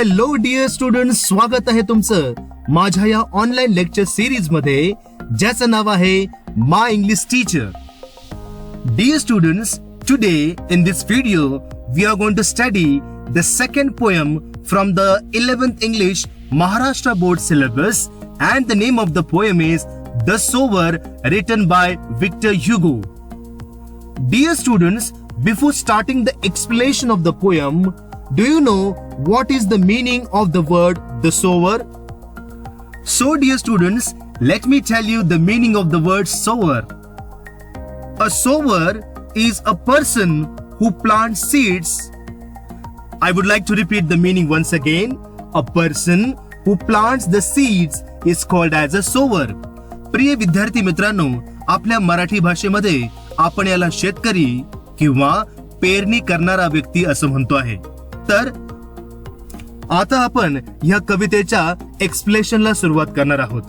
Hello dear students, स्वागत आहे तुमचं माझ्या या ऑनलाईन लेक्चर सिरीज मध्ये ज्याचं नाव आहे my English teacher. Dear students, today in this video we are going to study the second poem from the 11th English Maharashtra board syllabus, and the name of the poem is The Sower, written by Victor Hugo. Dear students, before starting the explanation of the poem, do you know what is the meaning of the word the sower? So dear students, let me tell you the meaning of the word sower. A sower is a person who plants seeds. I would like to repeat the meaning once again. A person who plants the seeds is called as a sower. प्रिय विद्यार्थी मित्रांनो, आपल्या मराठी भाषेमध्ये आपण याला शेतकरी किंवा पेरणी करणारा व्यक्ती असं म्हणतो आहे. तर आता आपण या कवितेच्या एक्सप्लेनेशनला सुरुवात करणार आहोत.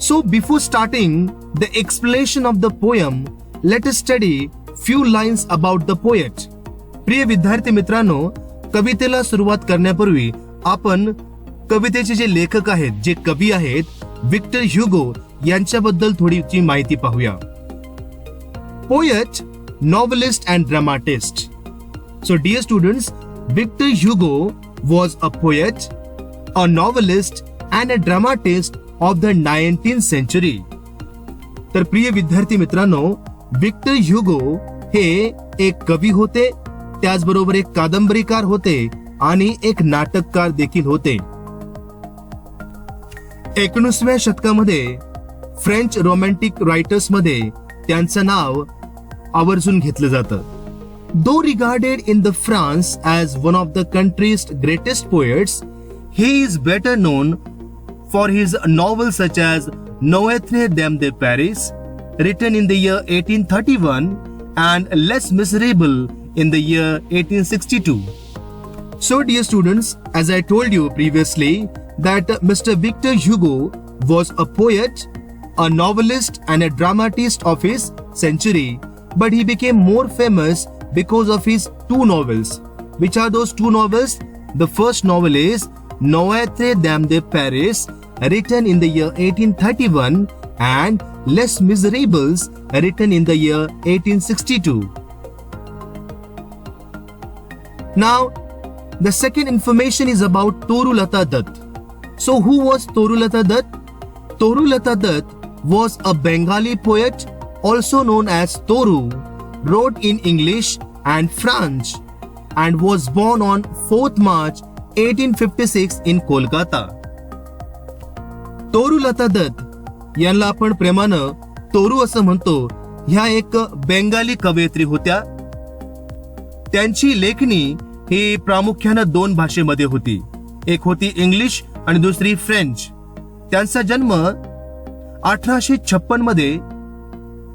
So before starting the explanation of the poem, let us study few lines about the poet. प्रिय विद्यार्थी मित्रांनो, कवितेला सुरुवात करण्यापूर्वी आपण कवितेचे जे लेखक आहेत, जे कवी आहेत, विक्टर ह्युगो यांच्याबद्दल थोडीशी माहिती पाहूया. Poet, novelist and dramatist. So dear students, Victor Hugo was a poet, a novelist and a dramatist of the 19th century. तर प्रिय विद्यार्थी मित्रांनो, विक्टर ह्युगो हे एक कवी होते, त्याचबरोबर एक कादंबरीकार होते आणि एक नाटककार देखील होते. 19व्या शतकामध्ये फ्रेंच रोमॅन्टिक रायटर्स मध्ये त्यांचं नाव आवर्जून घेतलं जातं. Though regarded in the France as one of the country's greatest poets, he is better known for his novels such as Notre Dame de Paris, written in the year 1831, and Les Miserables in the year 1862. So dear students, as I told you previously that Mr. Victor Hugo was a poet, a novelist and a dramatist of his century, but he became more famous because of his two novels. Which are those two novels? The first novel is Notre Dame de Paris, written in the year 1831, and Les Miserables, written in the year 1862. Now, the second information is about Torulata Dutt. So who was Torulata Dutt? Torulata Dutt was a Bengali poet, also known as Toru, wrote in English and French, and was born on 4th March 1856 in Kolkata. तोरुलता Datta यांना आपण प्रेमानं तोरू असं म्हणतो. ह्या एक Bengali कवयित्री होत्या. त्यांची लेखणी ही प्रामुख्यानं दोन भाषेमध्ये होती. एक होती इंग्लिश आणि दुसरी फ्रेंच. त्यांचा जन्म 1856 मध्ये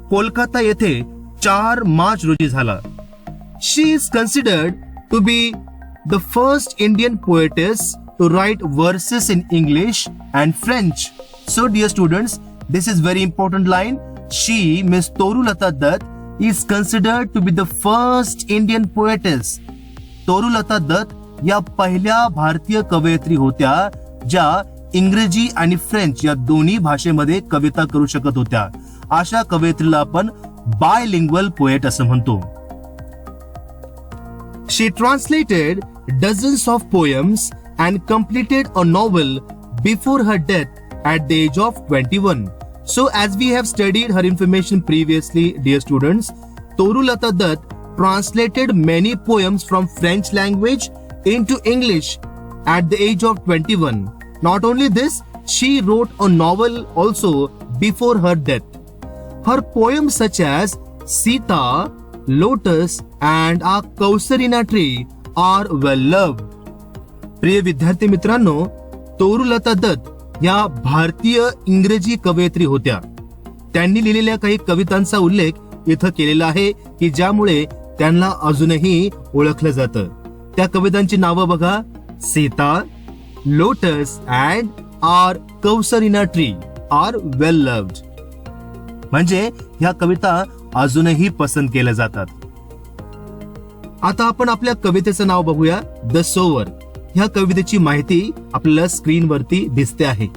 कोलकाता येथे 4 मार्च रोजी झाला. She is considered to be the first Indian poetess to write verses in English and French. So dear students, this is very important line. She, Miss Torulata Dutt, is considered to be the first Indian poetess. Torulata Dutt या पहिल्या भारतीय कवयित्री होत्या ज्या इंग्रजी आणि French या दोन्ही भाषेमध्ये कविता करू शकत होत्या. अशा कवयित्रीला आपण बायलिंग्वल पोएट असं म्हणतो. She translated dozens of poems and completed a novel before her death at the age of 21. So as we have studied her information previously, dear students, Torulata Dutt translated many poems from French language into English at the age of 21. Not only this, she wrote a novel also before her death. Her poems such as Sita, Lotus and A Kausarina Tree are well loved. प्रिय विद्यार्थी मित्रांनो, तोरुलता दत्त या भारतीय इंग्रजी कवयित्री होत्या. त्यांनी लिहिलेल्या काही कवितांचा उल्लेख इथं केलेला आहे की ज्यामुळे त्यांना अजूनही ओळखलं जातं. त्या कवितांची नावं बघा. Sita, lotus and are casuarina tree are well loved. म्हणजे ह्या कविता अजूनही पसंत केल्या जातात. आता आपण आपल्या कवितेचं नाव बघूया, द सोवर. ह्या कवितेची माहिती आपल्याला स्क्रीनवरती दिसते आहे.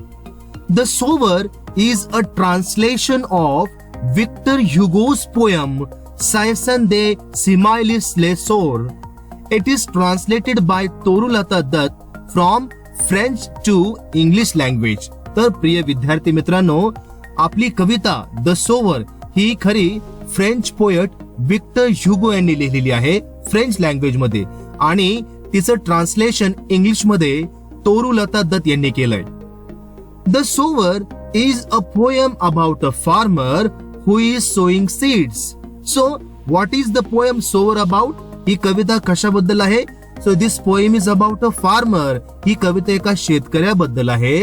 The sower is a translation of Victor Hugo's poem Saison de Similis le Sor. It is translated by Torulata Dutt from French to English language. तर प्रिय विद्यार्थी मित्रांनो, आपली कविता द सोवर ही खरी फ्रेंच पोएट विक्टर ह्युगो यांनी लिहिलेली आहे French language मध्ये, आणि तिचं ट्रान्सलेशन इंग्लिश मध्ये तोरुलता दत्त यांनी केलंय. The sower is a poem about a farmer who is sowing seeds. So what is the poem sower about? ही कविता कशाबद्दल आहे? So this poem is about a farmer. ही कविता एका शेतकऱ्याबद्दल आहे,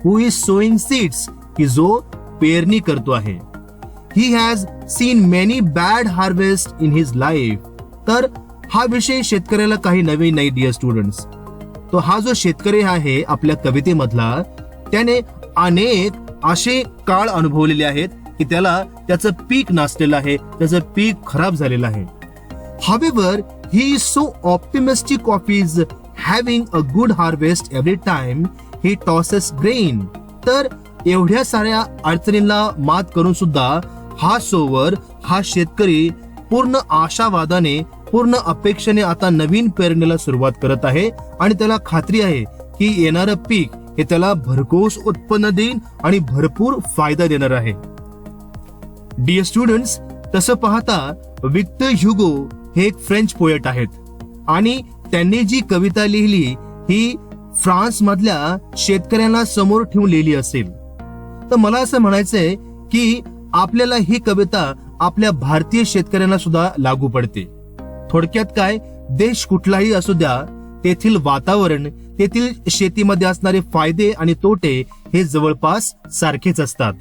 हु इज सोइंग सीड्स, की जो पेरणी करतो आहे. He has seen many bad harvest in his life. तर हा विषय शेतकऱ्याला काही नवीन नाही डिअर स्टुडंट्स. तो हा जो शेतकरी आहे आपल्या कवितेमधला, त्याने अनेक असे काळ अनुभवलेले आहेत की त्याला त्याचं पीक नासलेलं आहे, त्याचं पीक खराब झालेलं आहे. However, he is so optimistic of his having a good harvest every time he tosses grain. तर एवढ्या साऱ्या अडचणींना मात करून सुद्धा हा सोवर, हा शेतकरी पूर्ण आशावादाने, पूर्ण अपेक्षेने आता नवीन पेरणीला सुरुवात करत आहे, आणि त्याला खात्री आहे की येणारं पीक हे त्याला भरघोस उत्पन्न देईल आणि भरपूर फायदा देणार आहे. डिअर स्टुडंट्स, तसं पाहता विक्टर ह्युगो हे एक फ्रेंच पोएट आहेत, आणि त्यांनी जी कविता लिहिली ही फ्रान्स मधल्या शेतकऱ्यांना समोर ठेवून लिहिली असेल. तर मला असं म्हणायचंय की आपल्याला ही कविता आपल्या भारतीय शेतकऱ्यांना सुद्धा लागू पडते. थोडक्यात काय, देश कुठलाही असू द्या, तेथील वातावरण, तेथील शेतीमध्ये असणारे फायदे आणि तोटे हे जवळपास सारखेच असतात.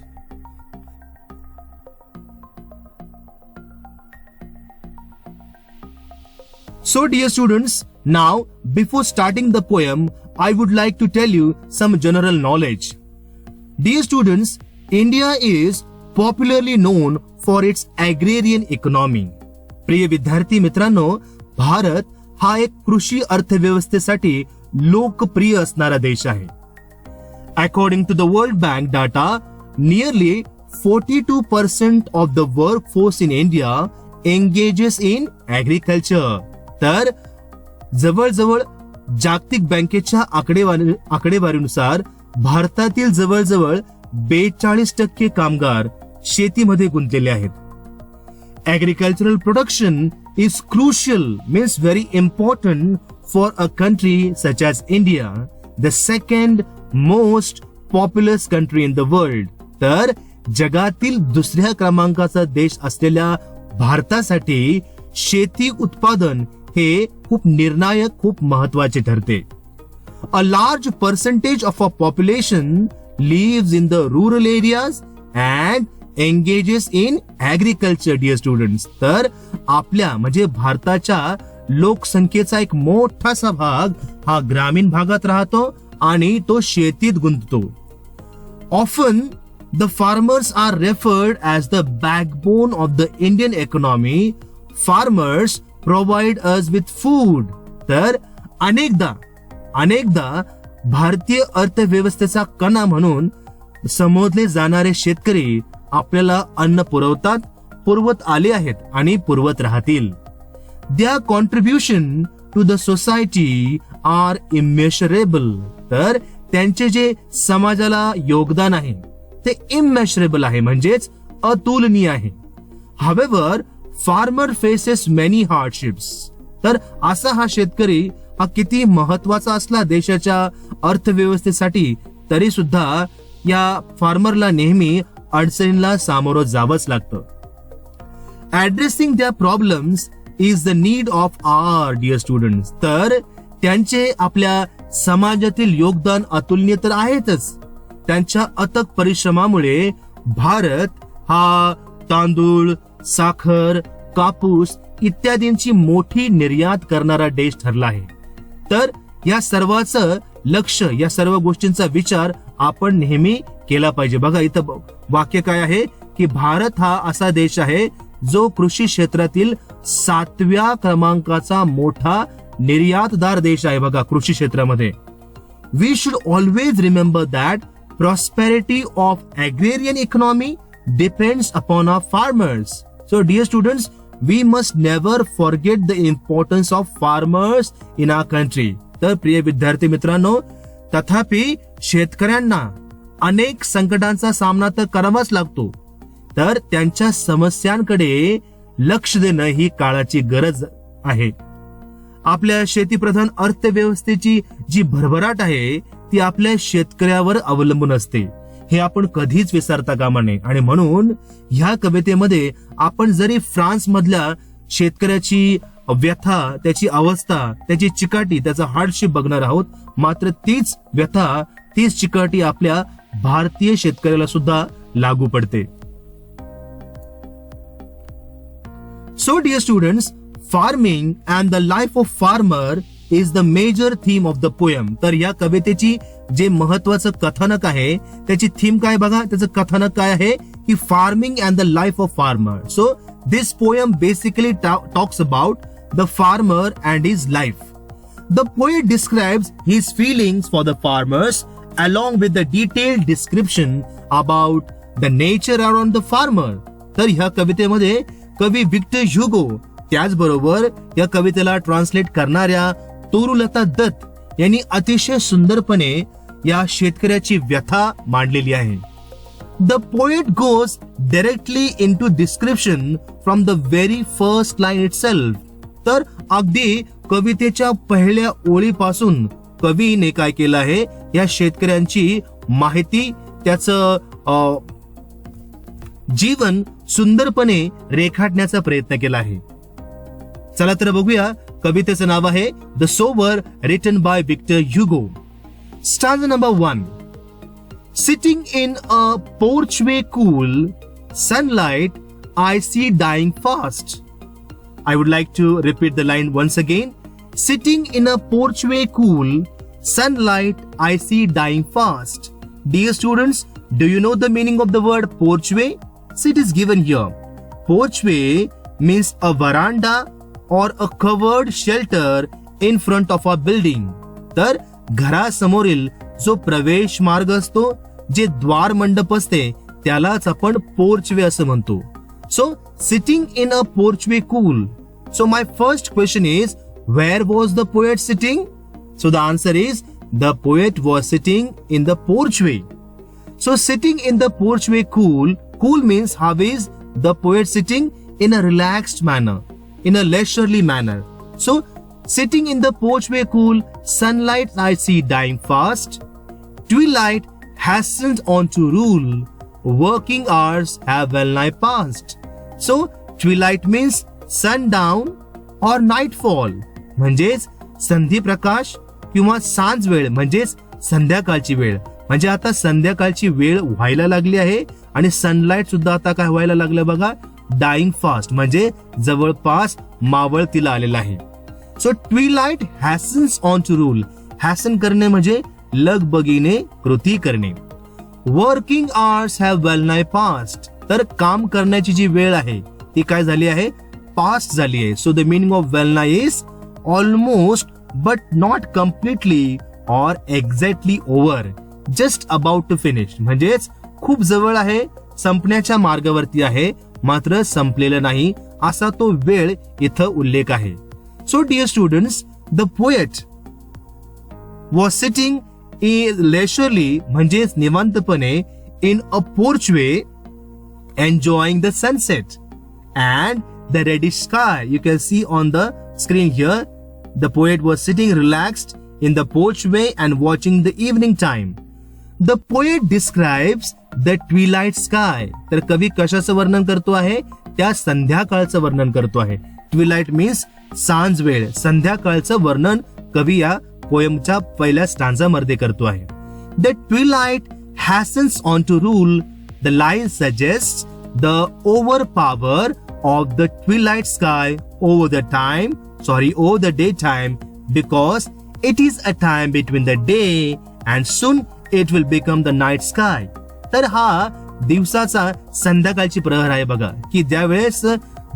So dear students, now before starting the poem, I would like to tell you some general knowledge. Dear students, India is popularly known for its agrarian economy. प्रिय विद्यार्थी मित्रांनो, भारत हा एक कृषी अर्थव्यवस्थेसाठी लोकप्रिय असणारा देश आहे. According to the World Bank data, nearly 42% of the workforce in India engages in agriculture. तर जवळजवळ जागतिक बँकेच्या आकडेवारीनुसार भारतातील जवळजवळ 42% कामगार शेतीमध्ये गुंतलेले आहेत. Agricultural production is crucial, means very important for a country such as India, the second most populous country in the world. तर जगातील दुसऱ्या क्रमांकाचा देश असलेल्या भारतासाठी शेती उत्पादन हे खूप निर्णायक, खूप महत्वाचे ठरते. A large percentage of our population lives in the rural areas and engages in agriculture, dear students. तर आपल्या म्हणजे भारताच्या लोकसंख्येचा एक मोठासा भाग हा ग्रामीण भागात राहतो आणि तो शेतीत गुंततो. Often the farmers are referred as the backbone of the Indian economy. Farmers provide us with food. तर अनेकदा भारतीय अर्थव्यवस्थेचा कणा म्हणून संबोधले जाणारे शेतकरी आपल्याला अन्न पुरवतात, पुरवत आले आहेत आणि पुरवत राहतील. Their contribution to the society are immeasurable. तर त्यांचे जे समाजाला योगदान आहे ते इमेशरेबल आहे, म्हणजेच अतुलनीय आहे. However, farmer faces many hardships. तर असा हा शेतकरी हा किती महत्वाचा असला देशाच्या अर्थव्यवस्थेसाठी, तरी सुद्धा या फार्मरला नेहमी अडचणींना सामोरं जावंच लागतं. Addressing their problems is the need of our dear students. तर त्यांचे आपल्या समाजातील योगदान अतुलनीय तर आहेतच, त्यांच्या अथक परिश्रमामुळे भारत हा तांदूळ, साखर, कापूस इत्यादींची मोठी निर्यात करणारा देश ठरला आहे. तर या सर्वाचं लक्ष, या सर्व गोष्टींचा विचार आपण नेहमी केला पाहिजे. बघा इथं वाक्य काय आहे की भारत हा असा देश आहे जो कृषी क्षेत्रातील 7व्या क्रमांकाचा मोठा निर्यातदार देश आहे बघा कृषी क्षेत्रामध्ये. We should always remember that prosperity of agrarian economy depends upon our farmers. So dear students, we must never forget the importance of farmers in our country. तर प्रिय विद्यार्थी मित्रांनो, तथापि शेतकऱ्यांना अनेक संकटांचा सामना तर करावाच लागतो, तर त्यांच्या समस्यांकडे लक्ष देणं ही काळाची गरज आहे. आपल्या शेतीप्रधान अर्थव्यवस्थेची जी भरभराट आहे ती आपल्या शेतकऱ्यावर अवलंबून असते, हे आपण कधीच विसरता कामा नये. आणि म्हणून ह्या कवितेमध्ये आपण जरी फ्रान्स मधल्या शेतकऱ्याची व्यथा, त्याची अवस्था, त्याची चिकाटी, त्याचा हार्डशिप बघणार आहोत, मात्र तीच व्यथा, तीच चिकाटी आपल्या भारतीय शेतकऱ्याला सुद्धा लागू पडते. So dear students, farming and the life of farmer is the major theme of the poem. तर या कवितेची जे महत्वाचं कथानक आहे, त्याची थीम काय बघा, त्याचं कथानक काय आहे की farming and the life of farmer. So this poem basically talks about the farmer and his life. The poet describes his feelings for the farmers along with the detailed description about the nature around the farmer. तर ह्या कवितेमध्ये कवी Victor Hugo, त्याचबरोबर या कवितेला translate करणाऱ्या तोरुलता दत्त यांनी अतिशय सुंदरपणे या शेतकऱ्याची व्यथा मांडलेली आहे. The poet goes directly into description from the very first line itself. तर अगदी कवितेच्या पहिल्या ओळीपासून कवीने काय केलं आहे, या शेतकऱ्यांची माहिती, त्याचं जीवन सुंदरपणे रेखाटण्याचा प्रयत्न केला आहे. चला तर बघूया. कवितेचं नाव आहे the sower, written by Victor Hugo. Stanza number 1. Sitting in a porchway cool sunlight I see dying fast. I would like to repeat the line once again. Sitting in a porchway cool sunlight I see dying fast. Dear students, do you know the meaning of the word porchway? So it is given here. Porchway means a veranda or a covered shelter in front of a building. तर घरासमोरील जो प्रवेश मार्ग असतो, जे द्वार मंडप असते, त्यालाच आपण पोर्चवे असं म्हणतो. So sitting in a porchway cool. So my first question is, where was the poet sitting? So the answer is, the poet was sitting in the porchway. So sitting in the porchway cool. Cool means how is the poet sitting in a relaxed manner, in a leisurely manner. So sitting in the porchway cool sunlight I see dying fast. Twilight hastens on to rule. Working hours have well nigh passed. So twilight means sundown or nightfall. म्हणजेच संधी प्रकाश किंवा सांज वेळ, म्हणजेच संध्याकाळची वेळ. म्हणजे आता संध्याकाळची वेळ व्हायला लागली आहे आणि सनलाइट सुद्धा आता काय व्हायला लागलं बघा, डाईंग फास्ट, म्हणजे जवळपास मावळतीला आलेला आहे. So twilight hastens on to rule. Hasten करणे म्हणजे लगबगीने कृती करणे. वर्किंग आवर्स हॅव वेल नाय पास्ट. तर काम करण्याची जी वेळ आहे ती काय झाली आहे, पास्ट झाली आहे. So the meaning of well nigh is almost but not completely or exactly over, just about to finish. म्हणजेच खूप जवळ आहे, संपण्याच्या मार्गावरती आहे, मात्र संपलेलं नाही, असा तो वेळ इथं उल्लेख आहे. So dear students, the poet was sitting in leisurely, म्हणजेच निवांतपणे, in a porchway enjoying the sunset and the reddish sky. You can see on the screen here. The poet was sitting relaxed in the porchway and watching the evening time. The poet describes the twilight sky. तर कवी कशाचं वर्णन करतो आहे, त्या संध्याकाळचं वर्णन करतो आहे. ट्विलाइट मीन्स सांज वेळ. संध्याकाळचं वर्णन कवी या पोएमच्या पहिल्या स्टांजा मध्ये करतो आहे. The twilight hastens on to rule. The line suggests the overpower of the twilight sky over the daytime, because it is a time between the day and soon it will become the night sky. तर हा दिवसाचा संध्याकाळची प्रहर आहे बघा, की ज्यावेळेस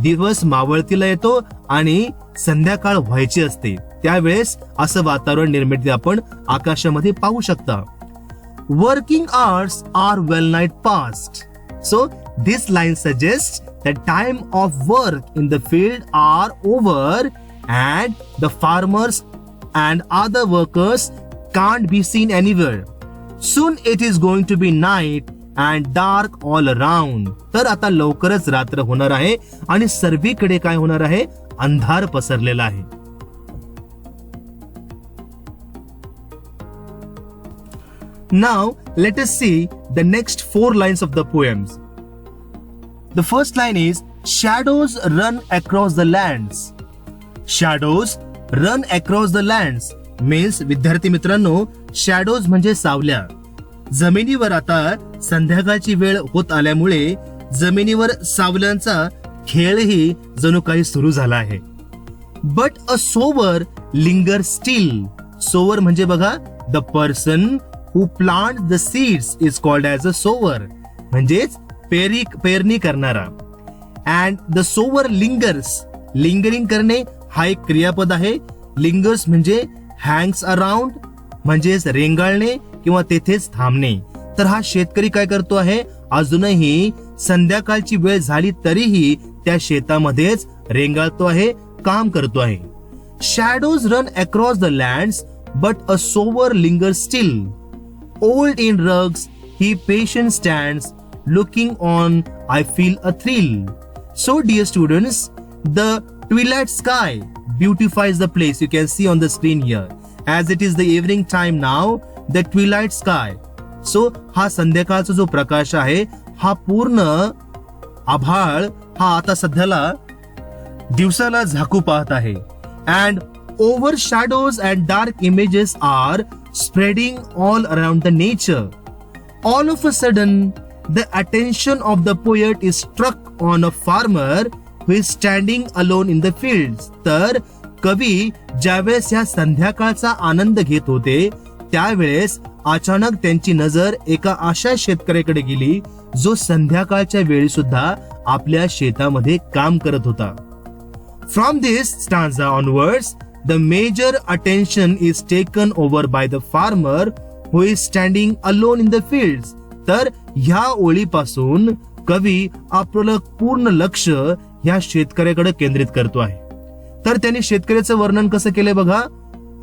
दिवस मावळतीला येतो आणि संध्याकाळ व्हायची असते, त्यावेळेस असं वातावरण निर्मिती आपण आकाशामध्ये पाहू शकता. Working hours are well night past. So this line suggest that time of work in the field are over and the farmers and other workers can't be seen anywhere. Soon it is going to be night and dark all around. तर आता लवकरच रात्र होणार आहे आणि सर्वीकडे काय होणार आहे, अंधार पसरलेला आहे. Now let us see the next 4 lines of the poems. The first line is shadows run across the lands. Shadows run across the lands means विद्यार्थी मित्रांनो, shadows म्हणजे सावल्या. जमिनीवर आता संध्याकाळची वेळ होत आल्यामुळे जमिनीवर सावल्यांचा खेळही जणू काही सुरू झाला आहे. But a sower lingers still. Sower म्हणजे बघा, the person who plants the seeds is called as a sower. म्हणजेच पेरणी करणारा. And the sower lingers. Lingering करणे हा एक क्रियापद आहे. लिंगर्स म्हणजे हँग्स अराउंड, म्हणजेच रेंगाळणे किंवा तेथेच थांबणे. तर हा शेतकरी काय करतो आहे, अजूनही संध्याकाळची वेळ झाली तरीही त्या शेतामध्येच रेंगाळतो आहे, काम करतो आहे. Shadows run across the lands but a sower linger still. Old in rugs he patient stands. Looking on, I feel a thrill. So, dear students, the twilight sky beautifies the place. You can see on the screen here. As it is the evening time now, the twilight sky. So, हा संध्याकाळचा जो प्रकाश आहे, हा पूर्ण आभाळ हा आता सध्याला दिवसाला झाकू पाहत आहे. And over shadows and dark images are spreading all around the nature. All of a sudden, the attention of the poet is struck on a farmer who is standing alone in the fields. तर कवी ज्यावेळेस या संध्याकाळचा आनंद घेत होते त्यावेळेस अचानक त्यांची नजर एका अशा शेतकऱ्याकडे गेली जो संध्याकाळच्या वेळी सुद्धा आपल्या शेतामध्ये काम करत होता. From this stanza onwards, the major attention is taken over by the farmer who is standing alone in the fields. तर ह्या ओळीपासून कवी आपलं पूर्ण लक्ष ह्या शेतकऱ्याकडे केंद्रित करतो आहे. तर त्यांनी शेतकऱ्याचं वर्णन कसं केलंय बघा.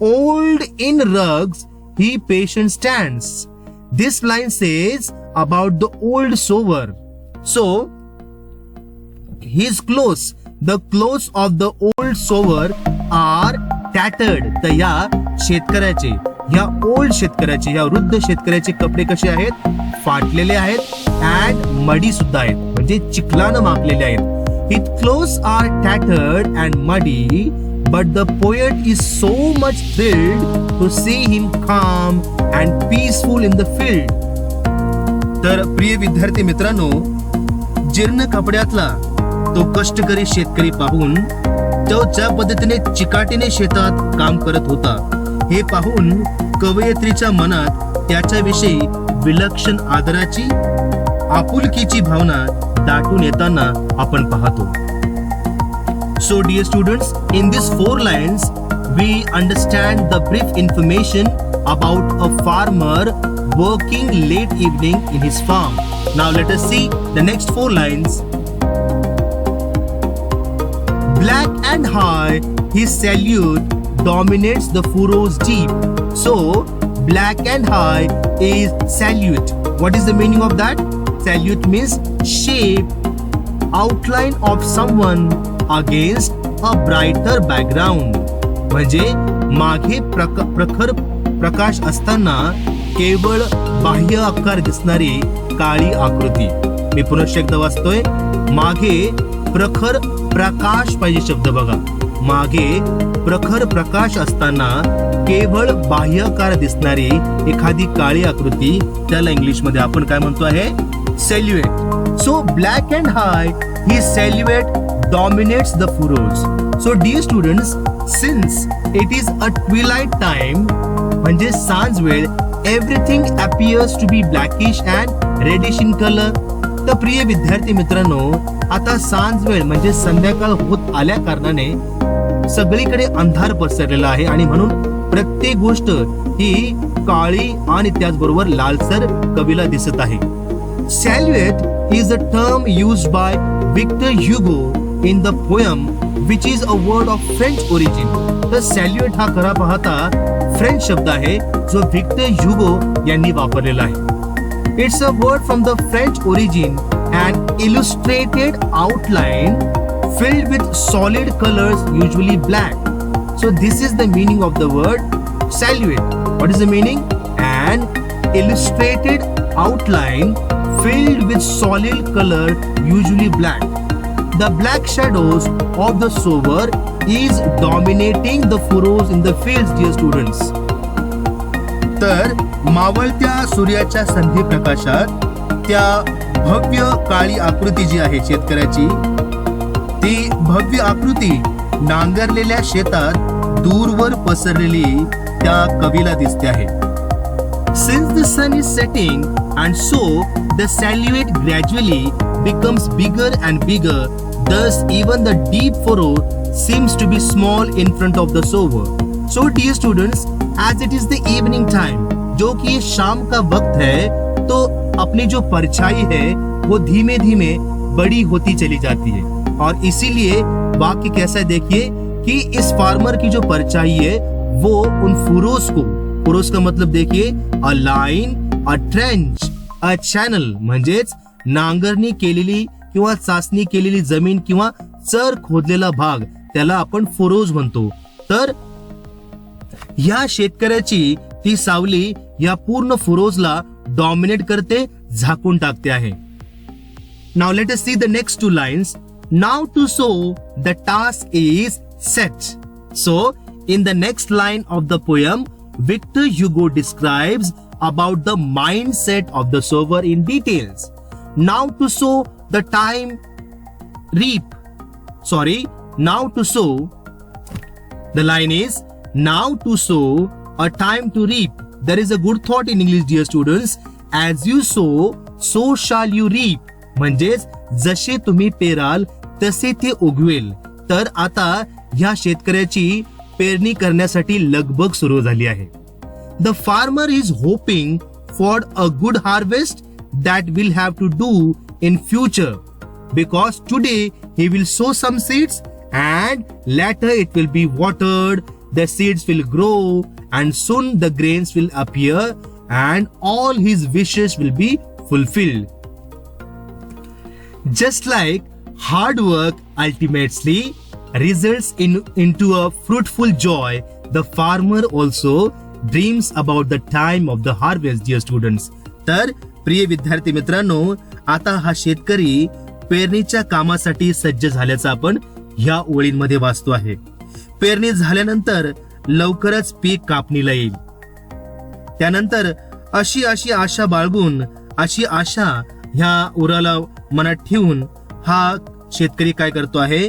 Old in rugs he patient stands. This line says about the old sower. So his clothes, the clothes of the old sower are tattered. तर या शेतकऱ्याचे, या ओल्ड शेतकऱ्याचे, या वृद्ध शेतकऱ्याचे कपडे कसे आहेत, फाटलेले आहेत अँड मडी सुद्धा आहेत, म्हणजे चिखलानं माखलेले आहेत. His clothes are tattered and muddy, but the poet is so much thrilled to see him calm and peaceful in the field. तर प्रिय विद्यार्थी मित्रांनो, जीर्ण कपड्यातला तो कष्टकरी शेतकरी पाहून तो ज्या पद्धतीने चिकाटीने शेतात काम करत होता हे पाहून कवयित्रीच्या मनात त्याच्याविषयी विलक्षण आदराची, आपुलकीची भावना दाटून येताना आपण पाहतो. So dear students, in these 4 lines we understand the brief information about a farmer working late evening in his farm. Now let us see the next 4 lines. Black and high his salute dominates the furrows deep. So black and high is salute. What is the meaning of that? Salute means shape, outline of someone against a brighter background. म्हणजे मागे प्रखर प्रकाश असताना केवळ बाह्य आकार दिसणारी काळी आकृती. मी पुनश्च एकदा वाचतोय. मागे प्रखर प्रकाश पाहिजे शब्द बघा. मागे प्रखर प्रकाश असताना केवळ बाह्यकार दिसणारी एखादी काळी आकृती, त्याला इंग्लिश मध्ये आपण काय म्हणतो आहे, silhouette. So black and high, his silhouette dominates the furrows. So dear students, since it is a twilight time, म्हणजे सांज वेळ, everything appears to be blackish and reddish in color. तर प्रिय विद्यार्थी मित्रांनो, आता सांज वेळ म्हणजे संध्याकाळ होत आल्या कारणाने सगळीकडे अंधार पसरलेला आहे आणि म्हणून प्रत्येक गोष्ट ही काळी आणि त्याचबरोबर लालसर कवीला दिसत आहे. Salute is a term used by Victor Hugo in the poem which is a word of French origin. तर सॅल्युएट हा खरा पाहता फ्रेंच शब्द आहे जो विक्टर ह्युगो यांनी वापरलेला आहे. It's a word from the French origin and illustrated outline filled with solid colors, usually black. So this is the meaning of the word silhouette. What is the meaning? An illustrated outline filled with solid color, usually black. The black shadows of the sower is dominating the furrows in the fields, dear students. तर मावळत्या सूर्याच्या संधी प्रकाशात त्या भव्य काळी आकृती जी आहे शेतकऱ्याची, ती भव्य आकृती नांगरलेल्या शेतात दूरवर पसरलेली त्या कवीला दिसते आहे. Since the sun is setting and so the silhouette gradually becomes bigger and bigger, thus even the deep furrow seems to be small in front of the sower. So dear students, as it is the evening time, जो कि शाम का वक्त है, तो अपनी जो परछाई है वो धीमे धीमे बड़ी होती चली जाती है और इसीलिए वाक्य कैसा है देखिए कि इस फार्मर की जो परछाई है वो उन फुरोज को, फुरोज का मतलब देखिए a line, a trench, a channel म्हणजेच नांगरणी केलेली किंवा चाचणी केलेली जमीन किंवा चर खोदलेला भाग, त्याला आपण फुरोज म्हणतो. तर या शेतकऱ्याची ती सावली या पूर्ण फुरोजला डॉमिनेट करते, झाकून टाकते आहे. Now let us see the next two lines. Now to sow, the task is set. So, in the next line of the poem, Victor Hugo describes about the mindset of the sower in details. Now to sow, the time reap. Sorry, now to sow. The line is, now to sow, a time to reap. There is a good thought in English, dear students. As you sow, so shall you reap. म्हणजेच जसे तुम्ही पेराल तसे ते उगवेल. तर आता ह्या शेतकऱ्याची पेरणी करण्यासाठी लगबग सुरू झाली आहे. The farmer is hoping for a good harvest that will have to do in future because today he will sow some seeds and later it will be watered, the seeds will grow and soon the grains will appear and all his wishes will be fulfilled. Just like hard work ultimately results into a fruitful joy, the farmer also dreams about the time of the harvest, dear students. तर प्रिय विद्यार्थी मित्रांनो, आता हा शेतकरी पेरणीच्या कामासाठी सज्ज झाल्याचं आपण ह्या ओळींमध्ये वाचतो आहे. पेरणी झाल्यानंतर लवकरच पीक कापणीला येईल. त्यानंतर अशी आशा बाळगून, अशी आशा ह्या उराला मनात ठेवून हा शेतकरी काय करतो आहे,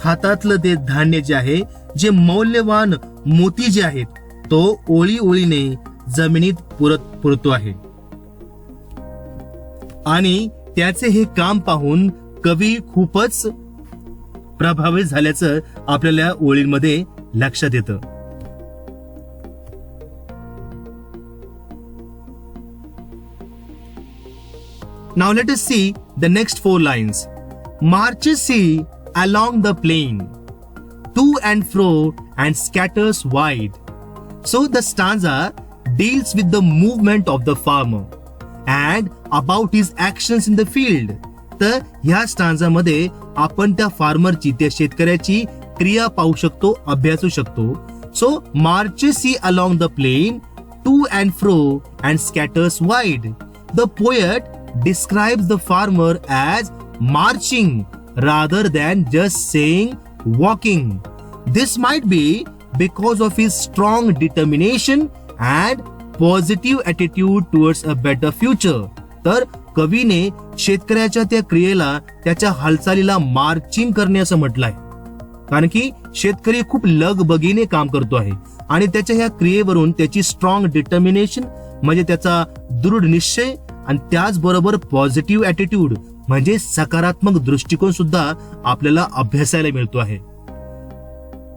हातातलं ते धान्य जे आहे, जे मौल्यवान मोती जे आहेत, तो ओळी ओळीने जमिनीत पुरतो आहे. आणि त्याचे हे काम पाहून कवी खूपच प्रभावित झाल्याचं आपल्याला ओळींमध्ये लक्षात येतं. Now let us see the next four lines. Marches he along the plain, to and fro and scatters wide. So the stanza deals with the movement of the farmer and about his actions in the field. तर ह्या stanza मध्ये आपण त्या फार्मरची, त्या शेतकऱ्याची क्रिया पाहू शकतो, अभ्यासू शकतो. So marches he along the plain, to and fro and scatters wide. The poet describes the farmer as marching rather than just saying walking. This might be because of his strong determination and positive attitude towards a better future. तर कवीने शेतकऱ्याच्या त्या क्रियेला, त्याच्या हालचालीला marching करणे असं म्हटलंय, कारण की शेतकरी खूप लगबगीने काम करतो आहे आणि त्याच्या ह्या क्रियेवरून त्याची स्ट्रॉंग डिटर्मिनेशन म्हणजे त्याचा दृढ निश्चय आणि त्याचबरोबर पॉझिटिव्ह ऍटिट्यूड, म्हणजे सकारात्मक दृष्टिकोन सुद्धा आपल्याला अभ्यासायला मिळतो आहे.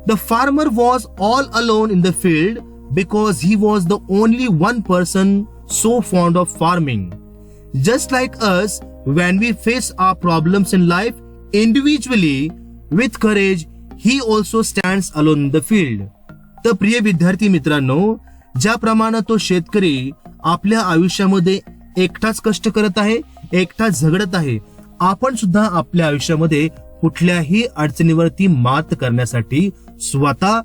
The farmer was all alone in the field because he was the only one person so fond of farming. Just like us, when we face our problems in life individually with courage, he also stands alone in the field. तर प्रिय विद्यार्थी मित्रांनो, ज्याप्रमाणे तो शेतकरी आपल्या आयुष्यामध्ये एकटाच कष्ट करत आहे, एकटाच झगडत आहे, आपण सुद्धा आपल्या आयुष्यामध्ये कुठल्याही अडचणीवरती मात करण्यासाठी स्वतः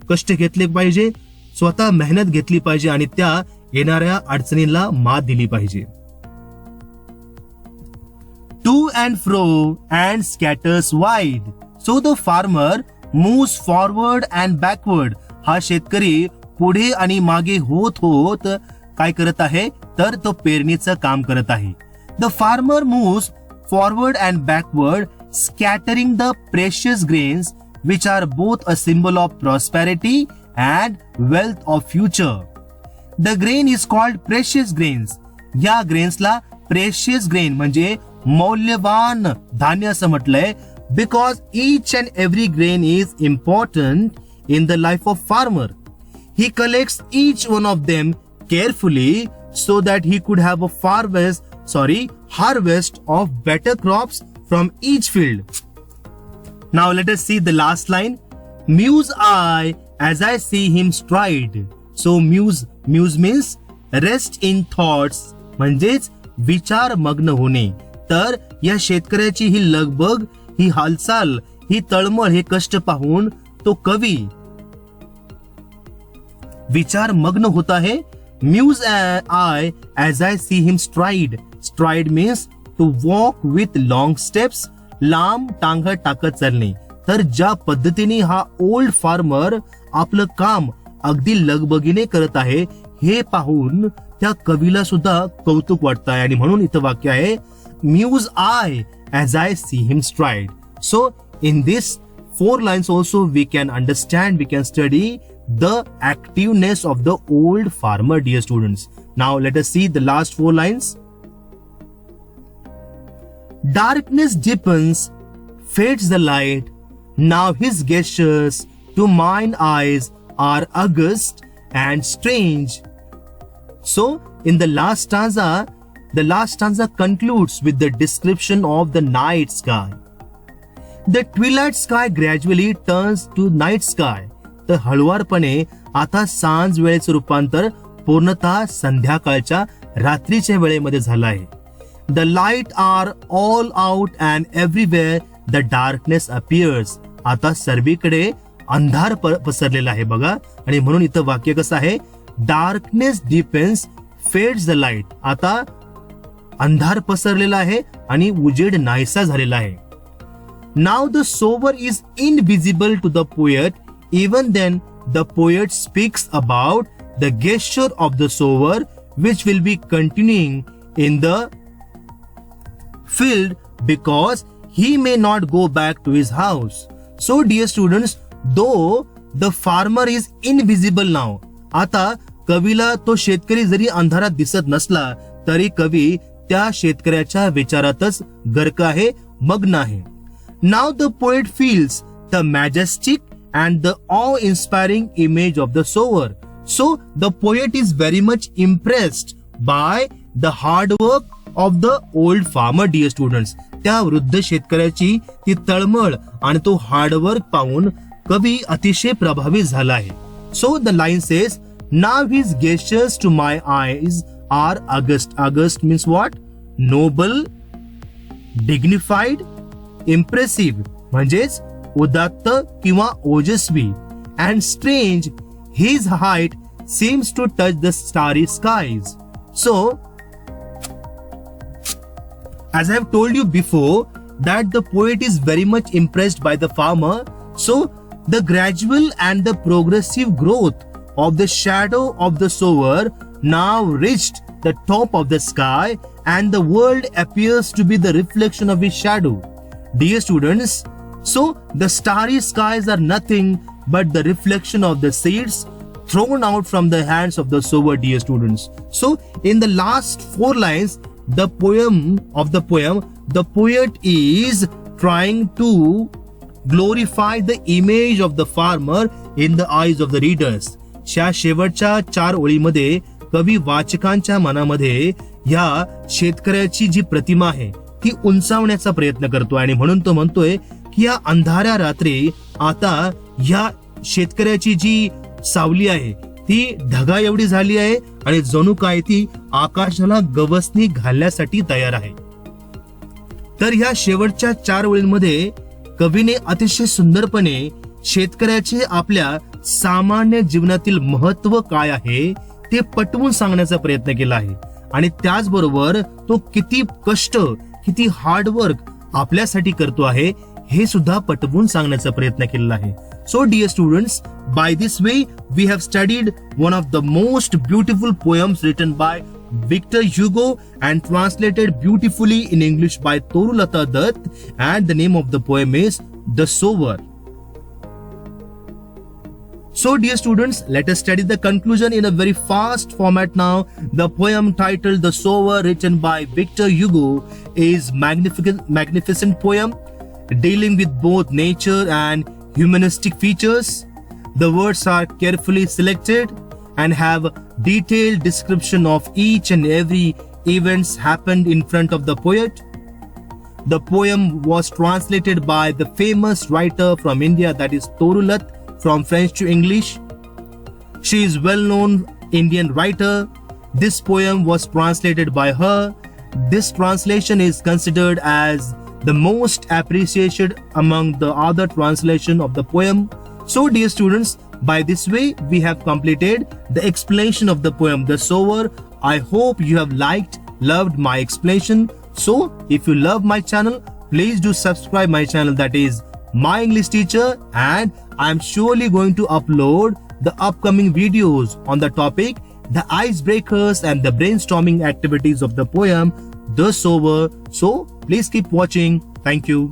कष्ट घेतले पाहिजे, स्वतः मेहनत घेतली पाहिजे आणि त्या येणाऱ्या अडचणीला मात दिली पाहिजे. To and fro and scatters wide. So the farmer moves forward and backward. हा शेतकरी पुढे आणि मागे होत होत काय करत आहे, तर तो पेरणीचं काम करत आहे. The farmer moves forward and backward, scattering the precious grains which are both a symbol of prosperity and wealth of future. The grain is called precious grains. या ग्रेन्सला precious grain म्हणजे मौल्यवान धान्य असं म्हटलंय, because each and every grain is important in the life of farmer. He collects each one of them carefully so that he could have a harvest of better crops from each field. Now let us see the last line. Muse I as I see him stride. So muse means rest in thoughts, म्हणजेच विचार मग्न होणे. तर या शेतकऱ्याची ही लगबग, ही हालचाल, ही तळमळ, हे कष्ट पाहून तो कवी विचार मग्न होत आहे. Muse I as I see him stride. Stride means to walk with long steps, लांब टांग टाकत चालणे. तर ज्या पद्धतीने हा ओल्ड फार्मर आपलं काम अगदी लगबगीने करत आहे, हे पाहून त्या कवीला सुद्धा कौतुक वाटत आहे आणि म्हणून इथं वाक्य आहे Muse I as I see him stride. So in this 4 lines also we can understand, we can study the activeness of the old farmer, dear students. Now let us see the last 4 lines. Darkness deepens, fades the light. Now his gestures to mine eyes are august and strange. So in the last stanza concludes with the description of the night sky. The twilight sky gradually turns to night sky. तर हळुवारपणे आता सांज वेळेचं रूपांतर पूर्णतः संध्याकाळच्या रात्रीच्या वेळेमध्ये झालं आहे. The light are all out and everywhere the darkness appears. आता सर्वीकडे अंधार पसरलेला आहे बघा, आणि म्हणून इथं वाक्य कसं आहे, darkness depends fades the light. आता अंधार पसरलेला आहे आणि उजेड नाहीसा झालेला आहे. Now the sower is invisible to the poet. Even then the poet speaks about the gesture of the sower which will be continuing in the field because he may not go back to his house. So dear students, though the farmer is invisible now, आता कवीला तो शेतकरी जरी अंधारात दिसत नसला तरी कवी त्या शेतकऱ्याच्या विचारातच गर्क आहे, मग्न आहे. Now the poet feels the majestic and the awe-inspiring image of the sower. So the poet is very much impressed by the hard work of the old farmer, dear students. त्या वृद्ध शेतकऱ्याची ती तळमळ आणि तो हार्डवर्क पाहून कवी अतिशय प्रभावित झाला आहे. So the line says, now his gestures to my eyes are august. August means what? Noble, dignified, impressive म्हणजेच उदात्त किंवा ओजस्वी. And strange, his height seems to touch the starry skies. So as I have told you before that the poet is very much impressed by the farmer. So the gradual and the progressive growth of the shadow of the sower now reached the top of the sky and the world appears to be the reflection of his shadow. Dear students, so the starry skies are nothing but the reflection of the seeds thrown out from the hands of the sower, dear students. So in the last 4 lines, the poem the poet is trying to glorify the image of the farmer in the eyes of the readers. च्या शेवटच्या 4 ओळीमध्ये कवी वाचकांच्या मनामध्ये या शेतकऱ्याची जी प्रतिमा आहे ती उंचावण्याचा प्रयत्न करतोय आणि म्हणून तो म्हणतोय की या अंधाऱ्या रात्री आता या शेतकऱ्याची जी सावली आहे ती ढगा एवढी झाली आहे आणि जणू काय ती आकाशाला गवसणी घालण्यासाठी तयार आहे. तर ह्या शेवटच्या 4 ओळींमध्ये कवीने अतिशय सुंदरपणे शेतकऱ्याचे आपल्या सामान्य जीवनातील महत्व काय आहे ते पटवून सांगण्याचा प्रयत्न केला आहे आणि त्याचबरोबर तो किती कष्ट, किती हार्डवर्क आपल्यासाठी करतो आहे हे सुद्धा पटवून सांगण्याचा प्रयत्न केलेला आहे. So dear students, by this way we have studied one of the most beautiful poems written by Victor Hugo and translated beautifully in English by Torulata Dutt, and the name of the poem is The Sower. So dear students, let us study the conclusion in a very fast format now. The poem titled The Sower, written by Victor Hugo, is magnificent poem dealing with both nature and humanistic features. The words are carefully selected and have detailed description of each and every events happened in front of the poet. The poem was translated by the famous writer from India, that is Torulat, from French to English. She is well-known Indian writer. This poem was translated by her. This translation is considered as the most appreciated among the other translation of the poem. So dear students, by this way we have completed the explanation of the poem The Sower. I hope you have loved my explanation. So if you love my channel, please do subscribe my channel, that is My English Teacher, and I am surely going to upload the upcoming videos on the topic the icebreakers and the brainstorming activities of the poem The Sower. So please keep watching. Thank you.